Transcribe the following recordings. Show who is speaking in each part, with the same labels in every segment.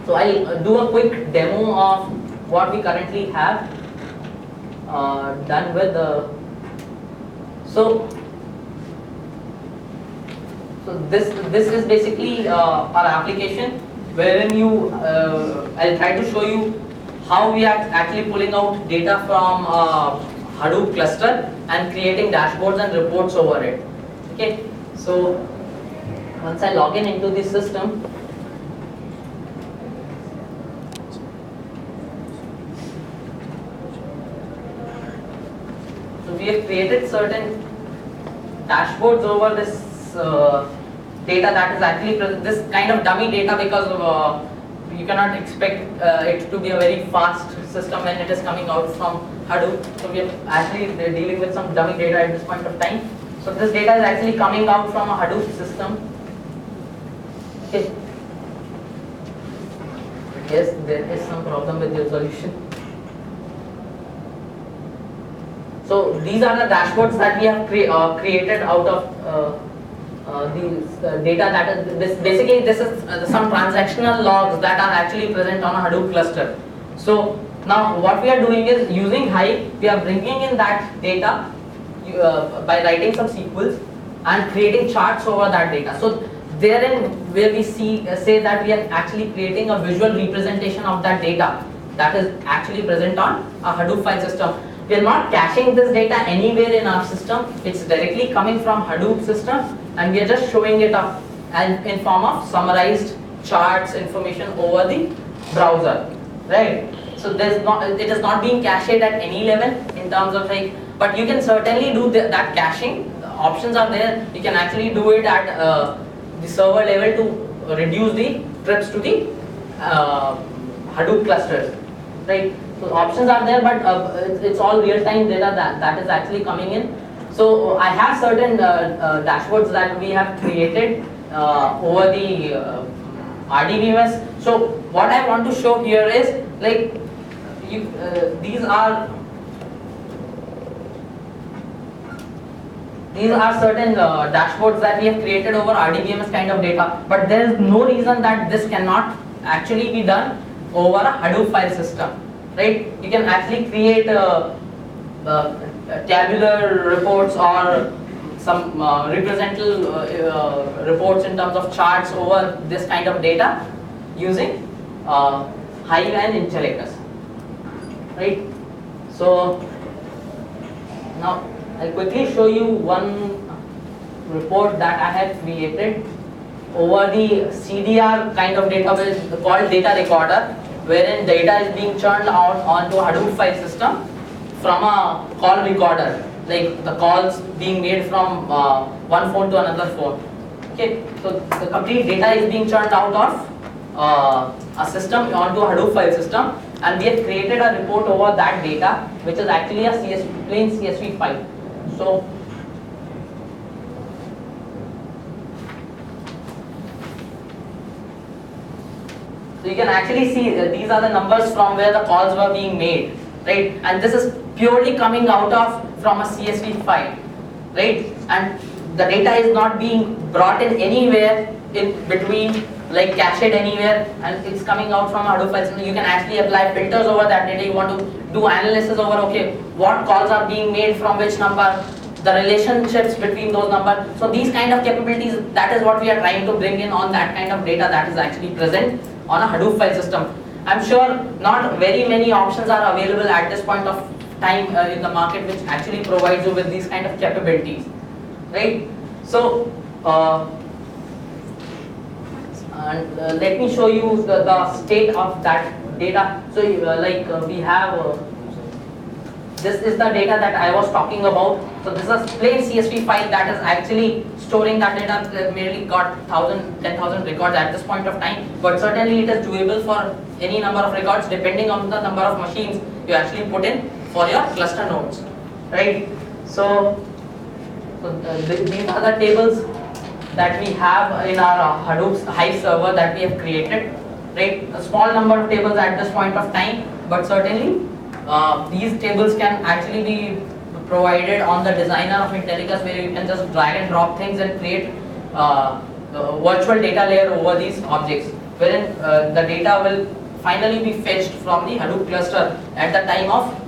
Speaker 1: So I'll do a quick demo of what we currently have done with the. So this is basically our application wherein I'll try to show you how we are actually pulling out data from Hadoop cluster and creating dashboards and reports over it. Okay, so once I log in into the system, so we have created certain dashboards over this data that is actually this kind of dummy data, because you cannot expect it to be a very fast system when it is coming out from Hadoop. So we are actually dealing with some dummy data at this point of time. So this data is actually coming out from a Hadoop system. Okay. Yes, there is some problem with your solution. So these are the dashboards that we have created out of the data that is this is some transactional logs that are actually present on a Hadoop cluster. So now what we are doing is using Hive, we are bringing in that data by writing some SQLs and creating charts over that data. So therein where we say that we are actually creating a visual representation of that data that is actually present on a Hadoop file system. We are not caching this data anywhere in our system. It's directly coming from Hadoop system, and we are just showing it up and in form of summarized charts information over the browser, right? So it is not being cached at any level in terms of like, but you can certainly do that caching. The options are there. You can actually do it at the server level to reduce the trips to the Hadoop clusters, right? So options are there, but it's all real-time data that is actually coming in. So I have certain dashboards that we have created over the RDBMS. So what I want to show here is like these are certain dashboards that we have created over RDBMS kind of data, but there is no reason that this cannot actually be done over a Hadoop file system. Right? You can actually create tabular reports or some representative reports in terms of charts over this kind of data using Hive and Intellicus. Right? So now I'll quickly show you one report that I have created over the CDR kind of database called Data Recorder, wherein data is being churned out onto a Hadoop file system from a call recorder, like the calls being made from one phone to another phone. Okay, so the complete data is being churned out of a system onto a Hadoop file system, and we have created a report over that data, which is actually a plain CSV file. So you can actually see that these are the numbers from where the calls were being made, right? And this is purely coming out of from a CSV file, right? And the data is not being brought in anywhere in between, like cached anywhere, and it's coming out from Hadoop files. You can actually apply filters over that data. You want to do analysis over, okay, what calls are being made from which number, the relationships between those numbers. So these kind of capabilities, that is what we are trying to bring in on that kind of data that is actually present on a Hadoop file system. I'm sure not very many options are available at this point of time in the market which actually provides you with these kind of capabilities, right? So let me show you the state of that data. So we have this is the data that I was talking about. So this is a plain CSV file that is actually storing that data. Merely got 10,000 records at this point of time, but certainly it is doable for any number of records depending on the number of machines you actually put in for your cluster nodes, right? So these are the tables that we have in our Hadoop Hive server that we have created, right? A small number of tables at this point of time, but certainly these tables can actually be provided on the designer of Intellicus, where you can just drag and drop things and create virtual data layer over these objects. wherein the data will finally be fetched from the Hadoop cluster at the time of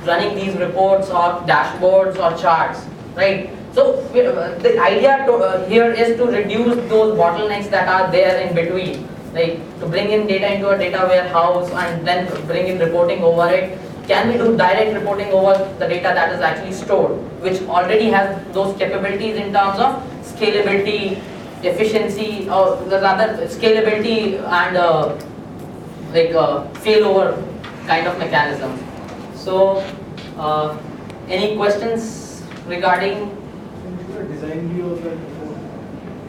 Speaker 1: running these reports or dashboards or charts, right? So the idea here is to reduce those bottlenecks that are there in between, like to bring in data into a data warehouse and then bring in reporting over it. Can we do direct reporting over the data that is actually stored, which already has those capabilities in terms of scalability, efficiency, or rather scalability and failover kind of mechanism. So, any questions regarding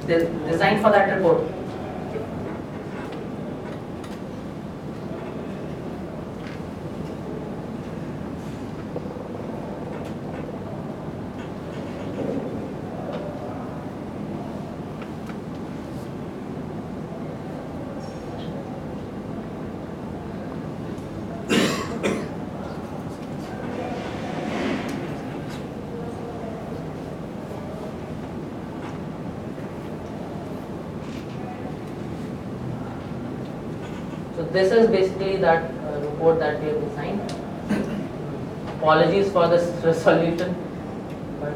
Speaker 1: the design for that report? So this is basically that report that we have designed. Apologies for this resolution, but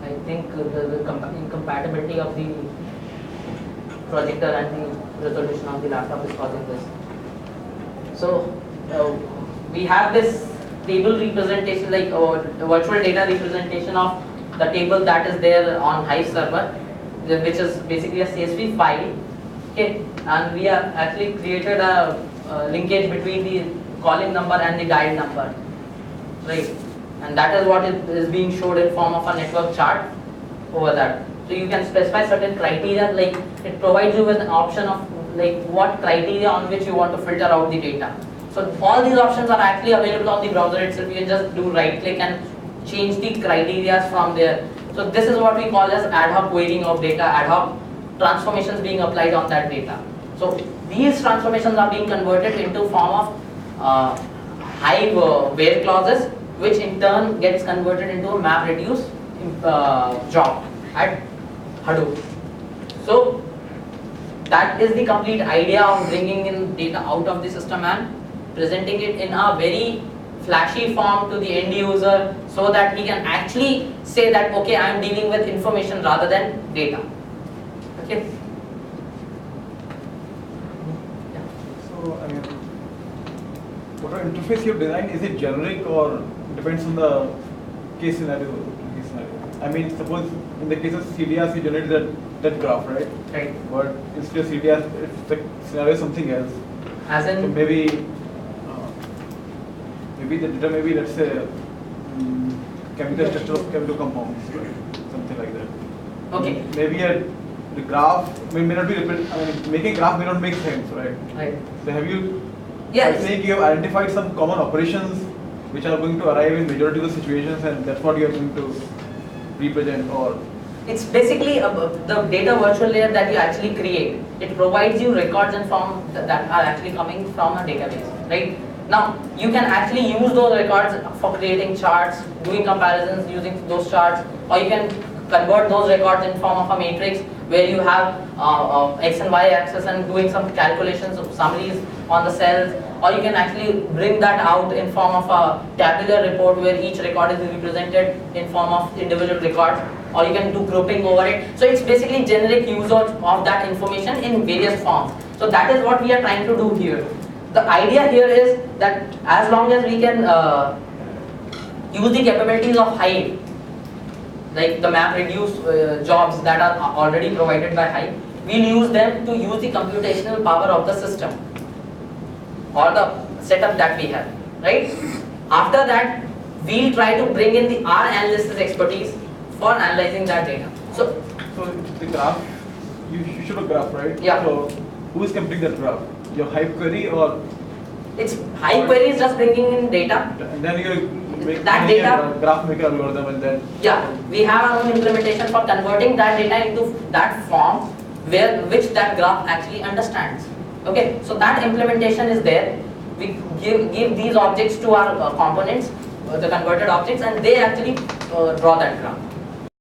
Speaker 1: I think the incompatibility of the projector and the resolution of the laptop is causing this. So we have this table representation, like virtual data representation of the table that is there on Hive server, which is basically a CSV file. Okay, and we have actually created a linkage between the calling number and the guide number, right? And that is what is being showed in form of a network chart over that. So you can specify certain criteria, like it provides you with an option of like what criteria on which you want to filter out the data. So all these options are actually available on the browser itself. You can just do right click and change the criteria from there. So this is what we call as ad hoc querying of data, ad hoc transformations being applied on that data. So these transformations are being converted into form of Hive where clauses, which in turn gets converted into a map reduce job at Hadoop. So that is the complete idea of bringing in data out of the system and presenting it in a very flashy form to the end user, so that he can actually say that okay, I am dealing with information rather than data. Okay.
Speaker 2: Yeah. So I mean, whatever interface you design, is it generic or depends on the case scenario? I mean, suppose in the case of CDRs, you generate that graph, right?
Speaker 1: Right.
Speaker 2: But instead of CDRs, if the scenario is something else,
Speaker 1: as in
Speaker 2: so maybe the data maybe, let's say chemical structure of chemical compounds, right? Something like that.
Speaker 1: Okay.
Speaker 2: Maybe the graph may not be making graph may not make sense, right?
Speaker 1: Right.
Speaker 2: So have you?
Speaker 1: Yes.
Speaker 2: I think you have identified some common operations which are going to arrive in majority of the situations, and that's what you are going to represent, or
Speaker 1: it's basically the data virtual layer that you actually create. It provides you records and form that are actually coming from a database, right? Now you can actually use those records for creating charts, doing comparisons using those charts, or you can convert those records in form of a matrix where you have x and y axis and doing some calculations of summaries on the cells, or you can actually bring that out in form of a tabular report where each record is represented in form of individual records, or you can do grouping over it. So it's basically generic use of that information in various forms. So that is what we are trying to do here. The idea here is that as long as we can use the capabilities of Hive, like the map reduce jobs that are already provided by Hive, we'll use them to use the computational power of the system or the setup that we have, right? After that, we'll try to bring in the R analysis expertise for analyzing that data. So
Speaker 2: the graph, you should have a graph, right?
Speaker 1: Yeah.
Speaker 2: So who is completing that graph? Your Hive query, or
Speaker 1: it's Hive query is just bringing in data.
Speaker 2: And then you make
Speaker 1: that data,
Speaker 2: a graph maker algorithm, and then
Speaker 1: we have our own implementation for converting that data into that form which that graph actually understands. Okay, so that implementation is there. We give these objects to our components, the converted objects, and they actually draw that graph.